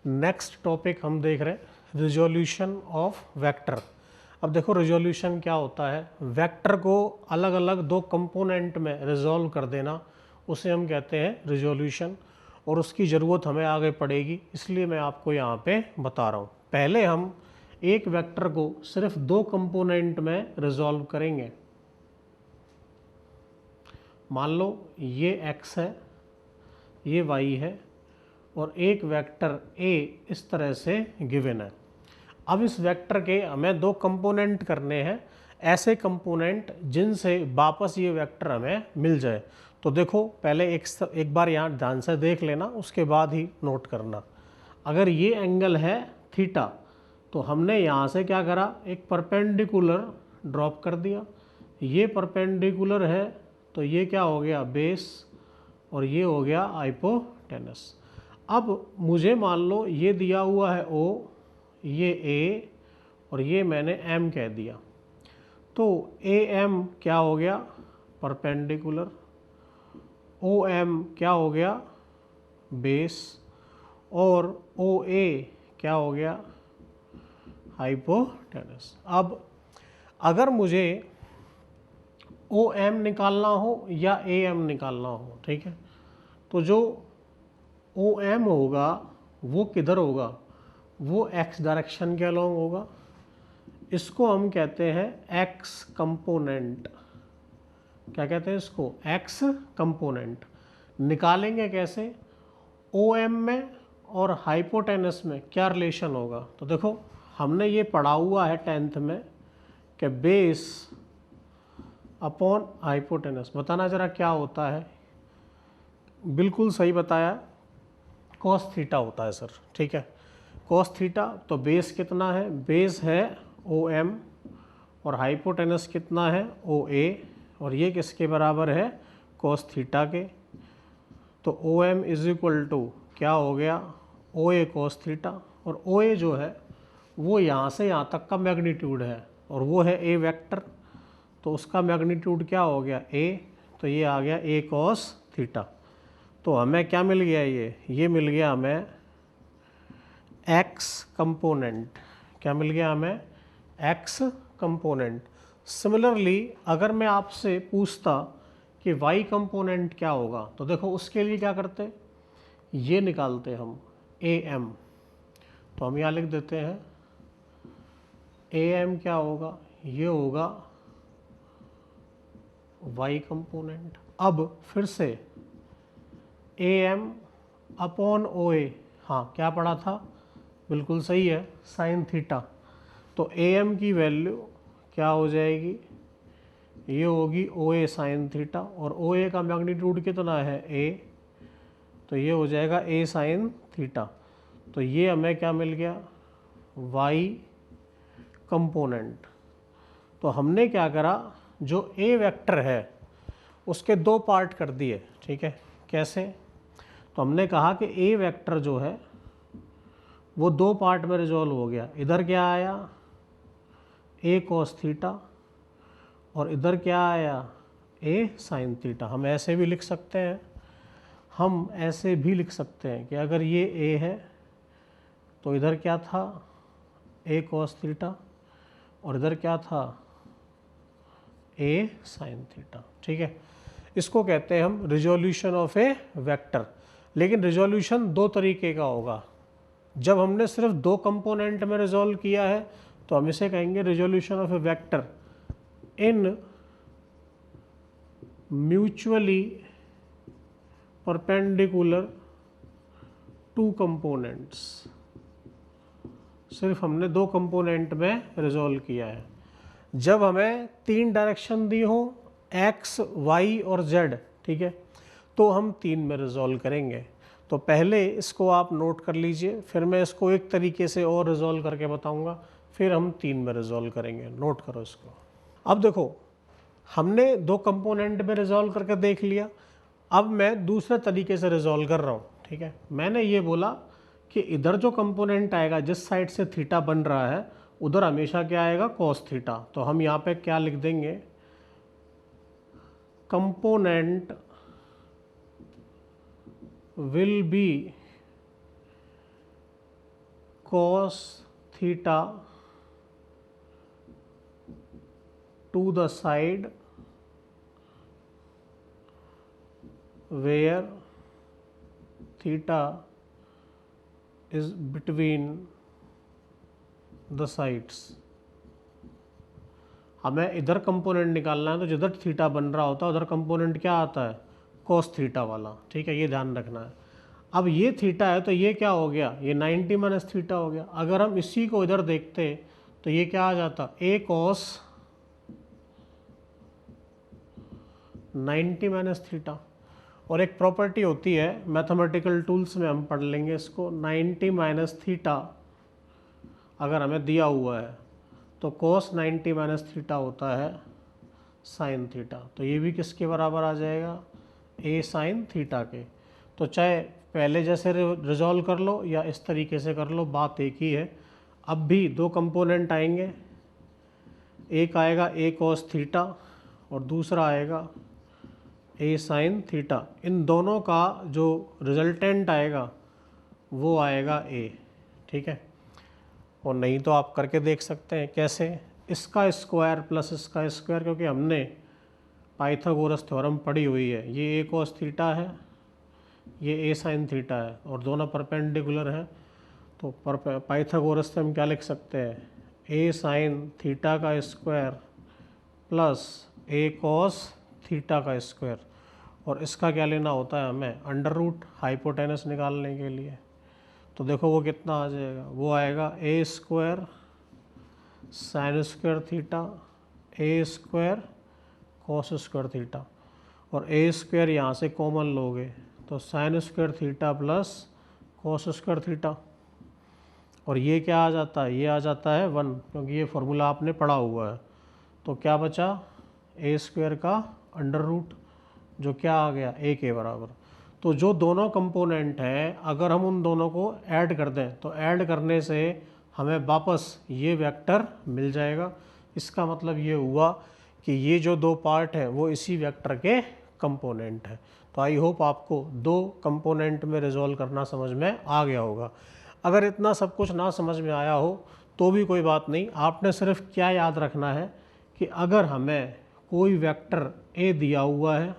Next topic हम देख रहे हैं रिजोल्यूशन ऑफ वेक्टर। अब देखो रिजोल्यूशन क्या होता है, वेक्टर को अलग अलग दो कंपोनेंट में रिजोल्व कर देना, उसे हम कहते हैं रिजोल्यूशन। और उसकी ज़रूरत हमें आगे पड़ेगी, इसलिए मैं आपको यहाँ पे बता रहा हूँ। पहले हम एक वेक्टर को सिर्फ दो कंपोनेंट में रिजोल्व करेंगे। मान लो ये x है, ये y है और एक वेक्टर a इस तरह से गिवन है। अब इस वेक्टर के हमें दो कंपोनेंट करने हैं, ऐसे कंपोनेंट जिनसे वापस ये वेक्टर हमें मिल जाए। तो देखो पहले एक बार यहाँ ध्यान से देख लेना, उसके बाद ही नोट करना। अगर ये एंगल है थीटा, तो हमने यहाँ से क्या करा, एक परपेंडिकुलर ड्रॉप कर दिया। ये परपेंडिकुलर है तो ये क्या हो गया, बेस, और ये हो गया हाइपोटेनस। अब मुझे मान लो ये दिया हुआ है O, ये A और ये मैंने M कह दिया। तो AM क्या हो गया, परपेंडिकुलर, OM क्या हो गया, बेस, और OA क्या हो गया, हाइपोटेनस। अब अगर मुझे OM निकालना हो या AM निकालना हो, ठीक है, तो जो OM होगा वो किधर होगा, वो x डायरेक्शन के अलोंग होगा। इसको हम कहते हैं x कंपोनेंट। क्या कहते हैं इसको, x कंपोनेंट। निकालेंगे कैसे, OM में और हाइपोटेनस में क्या रिलेशन होगा। तो देखो हमने ये पढ़ा हुआ है 10th में कि बेस अपॉन हाइपोटेनस। बताना जरा क्या होता है। बिल्कुल सही बताया, कॉस थीटा होता है सर, ठीक है, कॉस थीटा। तो बेस कितना है, बेस है OM और हाइपोटेनस कितना है, OA, और ये किसके बराबर है, कॉस थीटा के। तो OM इज इक्वल टू क्या हो गया, OA कॉस थीटा। और OA जो है वो यहाँ से यहाँ तक का मैग्नीट्यूड है और वो है A वेक्टर, तो उसका मैग्नीट्यूड क्या हो गया, A। तो ये आ गया A कॉस थीटा। तो हमें क्या मिल गया, ये मिल गया हमें x कंपोनेंट। क्या मिल गया हमें, x कंपोनेंट। सिमिलरली अगर मैं आपसे पूछता कि y कंपोनेंट क्या होगा, तो देखो उसके लिए क्या करते, ये निकालते हम AM। तो हम यहाँ लिख देते हैं AM क्या होगा, ये होगा y कंपोनेंट। अब फिर से AM अपॉन OA, हाँ क्या पढ़ा था, बिल्कुल सही है, साइन थीटा। तो AM की वैल्यू क्या हो जाएगी, ये होगी OA साइन थीटा, और OA का मैग्नीट्यूड कितना है, A, तो ये हो जाएगा A साइन थीटा। तो ये हमें क्या मिल गया, Y कंपोनेंट। तो हमने क्या करा, जो A वेक्टर है उसके दो पार्ट कर दिए, ठीक है। कैसे, तो हमने कहा कि A वेक्टर जो है वो दो पार्ट में रिजॉल्व हो गया। इधर क्या आया, A कॉस थीटा, और इधर क्या आया, A साइन थीटा। हम ऐसे भी लिख सकते हैं, हम ऐसे भी लिख सकते हैं कि अगर ये A है तो इधर क्या था, A कॉस थीटा, और इधर क्या था, A साइन थीटा, ठीक है। इसको कहते हैं हम रिजोल्यूशन ऑफ ए वेक्टर। लेकिन रिजोल्यूशन दो तरीके का होगा। जब हमने सिर्फ दो कंपोनेंट में रिजोल्व किया है तो हम इसे कहेंगे resolution of A vector in mutually perpendicular two components. सिर्फ हमने दो कंपोनेंट में रिजोल्व किया है। जब हमें तीन डायरेक्शन दी हो, x, y और z, ठीक है, तो हम तीन में रिजोल्व करेंगे। तो पहले इसको आप नोट कर लीजिए, फिर मैं इसको एक तरीके से और रिजोल्व करके बताऊंगा, फिर हम तीन में रिजोल्व करेंगे। नोट करो इसको। अब देखो हमने दो कंपोनेंट में रिजोल्व करके देख लिया, अब मैं दूसरे तरीके से रिजोल्व कर रहा हूँ, ठीक है। मैंने ये बोला कि इधर जो कंपोनेंट आएगा, जिस साइड से थीटा बन रहा है, उधर हमेशा क्या आएगा, कॉस थीटा। तो हम यहाँ पे क्या लिख देंगे, component will be cos theta to the side where theta is between the sides। हमें इधर कंपोनेंट निकालना है, तो जिधर थीटा बन रहा होता है उधर कंपोनेंट क्या आता है, कोस थीटा वाला। ठीक है, ये ध्यान रखना है। अब ये थीटा है तो ये क्या हो गया, ये 90 माइनस थीटा हो गया। अगर हम इसी को इधर देखते तो ये क्या आ जाता, ए कॉस 90 माइनस थीटा। और एक प्रॉपर्टी होती है मैथमेटिकल टूल्स में, हम पढ़ लेंगे इसको, 90 माइनस थीटा अगर हमें दिया हुआ है तो cos 90 माइनस थीटा होता है साइन थीटा। तो ये भी किसके बराबर आ जाएगा, ए साइन थीटा के। तो चाहे पहले जैसे रिजॉल्व कर लो या इस तरीके से कर लो, बात एक ही है। अब भी दो कंपोनेंट आएंगे, एक आएगा ए कॉस थीटा और दूसरा आएगा ए साइन थीटा। इन दोनों का जो रिजल्टेंट आएगा वो आएगा ए। ठीक है, और नहीं तो आप करके देख सकते हैं कैसे, इसका स्क्वायर प्लस इसका स्क्वायर, क्योंकि हमने पाइथागोरस थ्योरम पढ़ी हुई है। ये ए कॉस थीटा है, ये ए साइन थीटा है और दोनों परपेंडिकुलर हैं। तो पाइथागोरस से हम क्या लिख सकते हैं, ए साइन थीटा का स्क्वायर प्लस ए कॉस थीटा का स्क्वायर। और इसका क्या लेना होता है हमें, अंडर रूट, हाइपोटेनस निकालने के लिए। तो देखो वो कितना आ जाएगा, वो आएगा ए स्क्वायर साइन स्क्वायर थीटा ए स्क्वायर कॉस स्क्वायर थीटा। और ए स्क्वायर यहाँ से कॉमन लोगे तो sine square theta plus cos square theta. और ये क्या आ जाता है, ये आ जाता है 1, क्योंकि ये फॉर्मूला आपने पढ़ा हुआ है। तो क्या बचा, ए स्क्वायर का अंडर रूट, जो क्या आ गया, ए के बराबर। तो जो दोनों कंपोनेंट हैं, अगर हम उन दोनों को ऐड कर दें तो ऐड करने से हमें वापस ये वेक्टर मिल जाएगा। इसका मतलब ये हुआ कि ये जो दो पार्ट हैं वो इसी वेक्टर के कंपोनेंट हैं। तो आई होप आपको दो कंपोनेंट में रिजॉल्व करना समझ में आ गया होगा। अगर इतना सब कुछ ना समझ में आया हो तो भी कोई बात नहीं, आपने सिर्फ क्या याद रखना है कि अगर हमें कोई वेक्टर ए दिया हुआ है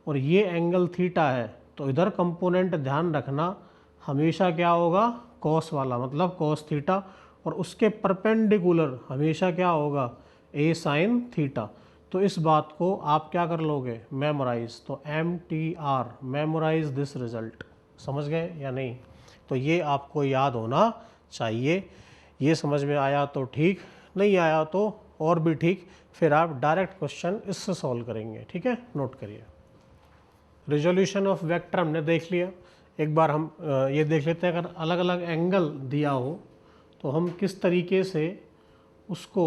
और ये एंगल थीटा है तो इधर कंपोनेंट ध्यान रखना हमेशा क्या होगा, कॉस वाला, मतलब कॉस थीटा। और उसके परपेंडिकुलर हमेशा क्या होगा, ए साइन थीटा। तो इस बात को आप क्या कर लोगे, मेमोराइज। तो MTR, मेमोराइज दिस रिजल्ट। समझ गए या नहीं? तो ये आपको याद होना चाहिए। ये समझ में आया तो ठीक, नहीं आया तो और भी ठीक। फिर आप डायरेक्ट क्वेश्चन इससे सॉल्व करेंगे। ठीक है, नोट करिए। रिजोल्यूशन ऑफ वेक्टर हमने देख लिया। एक बार हम ये देख लेते हैं, अगर अलग अलग एंगल दिया हो तो हम किस तरीके से उसको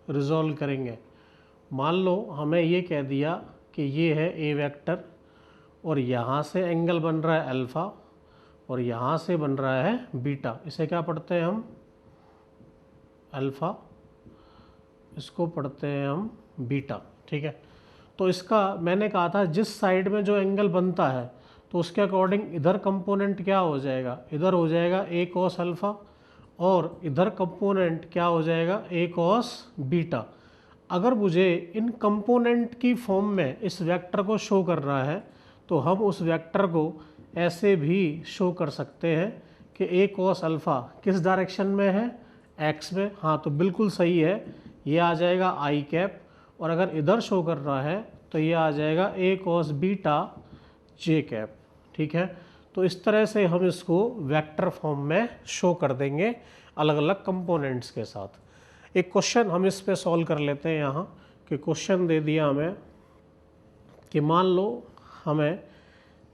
रिजॉल्व करेंगे। मान लो हमें ये कह दिया कि ये है ए वेक्टर और यहाँ से एंगल बन रहा है अल्फ़ा और यहाँ से बन रहा है बीटा। इसे क्या पढ़ते हैं हम, अल्फ़ा, इसको पढ़ते हैं हम बीटा। ठीक है, तो इसका मैंने कहा था जिस साइड में जो एंगल बनता है तो उसके अकॉर्डिंग इधर कंपोनेंट क्या हो जाएगा, इधर हो जाएगा ए कॉस अल्फ़ा और इधर कंपोनेंट क्या हो जाएगा, ए कॉस बीटा। अगर मुझे इन कंपोनेंट की फॉर्म में इस वेक्टर को शो करना है तो हम उस वेक्टर को ऐसे भी शो कर सकते हैं कि ए कॉस अल्फ़ा किस डायरेक्शन में है, एक्स में। हाँ, तो बिल्कुल सही है, ये आ जाएगा आई कैप। और अगर इधर शो कर रहा है तो ये आ जाएगा ए कॉस बीटा जे कैप। ठीक है, तो इस तरह से हम इसको वेक्टर फॉर्म में शो कर देंगे अलग अलग कंपोनेंट्स के साथ। एक क्वेश्चन हम इस पे सॉल्व कर लेते हैं यहाँ, कि क्वेश्चन दे दिया हमें कि मान लो हमें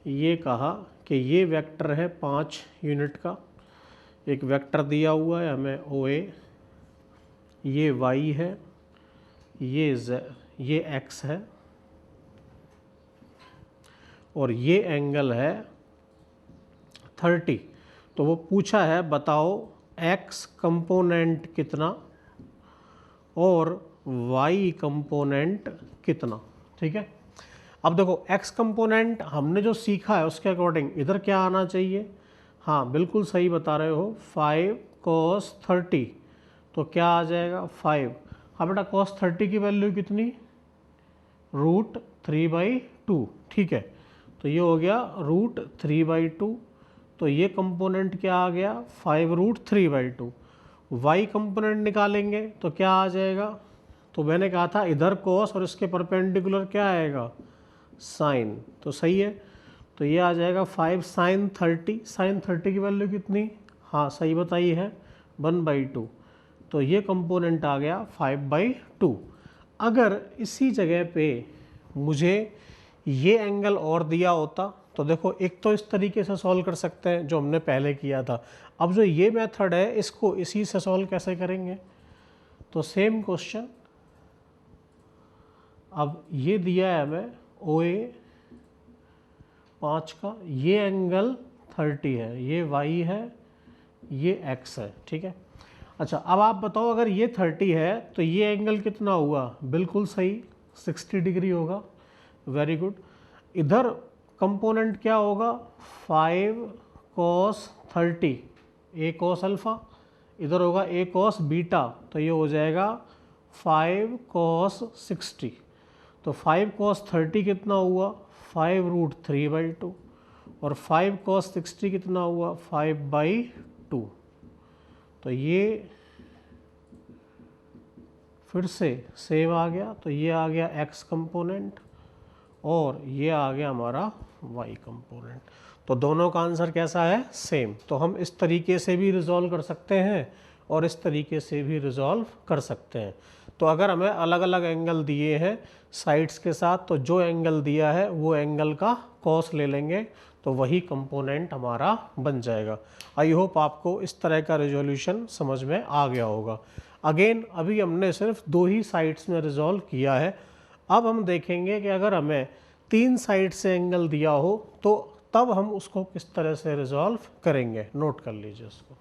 ये कहा कि ये वेक्टर है 5 यूनिट का, एक वेक्टर दिया हुआ है हमें OA, ये Y है, ये X है और ये एंगल है 30। तो वो पूछा है बताओ X कंपोनेंट कितना और Y कंपोनेंट कितना। ठीक है, अब देखो X कंपोनेंट हमने जो सीखा है उसके अकॉर्डिंग इधर क्या आना चाहिए, हाँ बिल्कुल सही बता रहे हो, 5 cos 30, तो क्या आ जाएगा 5। हाँ बेटा cos 30 की वैल्यू कितनी, √3/2, ठीक है, तो ये हो गया √3/2। तो ये कंपोनेंट क्या आ गया 5√3/2। y कंपोनेंट निकालेंगे तो क्या आ जाएगा, तो मैंने कहा था इधर cos और इसके परपेंडिकुलर क्या आएगा sin, तो सही है। तो ये आ जाएगा 5 sin 30, sin 30 की वैल्यू कितनी, हाँ सही बताई है 1/2, तो ये कंपोनेंट आ गया 5/2। अगर इसी जगह पे मुझे ये एंगल और दिया होता तो देखो, एक तो इस तरीके से सॉल्व कर सकते हैं जो हमने पहले किया था। अब जो ये मेथड है इसको इसी से सॉल्व कैसे करेंगे, तो सेम क्वेश्चन, अब ये दिया है हमें OA 5 का, ये एंगल 30 है, ये y है, ये x है, ठीक है। अच्छा अब आप बताओ, अगर ये 30 है तो ये एंगल कितना हुआ, बिल्कुल सही 60 डिग्री होगा, वेरी गुड। इधर कंपोनेंट क्या होगा 5 cos 30, a cos अल्फ़ा, इधर होगा a cos बीटा, तो ये हो जाएगा 5 cos 60। तो 5 cos 30 कितना हुआ 5√3/2, और 5 cos 60 कितना हुआ 5/2। तो ये फिर से सेम आ गया, तो ये आ गया x कंपोनेंट और ये आ गया हमारा y कंपोनेंट। तो दोनों का आंसर कैसा है, सेम। तो हम इस तरीके से भी रिजॉल्व कर सकते हैं और इस तरीके से भी रिजॉल्व कर सकते हैं। तो अगर हमें अलग अलग एंगल दिए हैं साइड्स के साथ, तो जो एंगल दिया है वो एंगल का कॉस ले लेंगे, तो वही कंपोनेंट हमारा बन जाएगा। आई होप आपको इस तरह का रिजोल्यूशन समझ में आ गया होगा। अगेन अभी हमने सिर्फ 2 ही साइड्स में रिजॉल्व किया है। अब हम देखेंगे कि अगर हमें 3 साइड से एंगल दिया हो तो तब हम उसको किस तरह से रिजॉल्व करेंगे। नोट कर लीजिए उसको।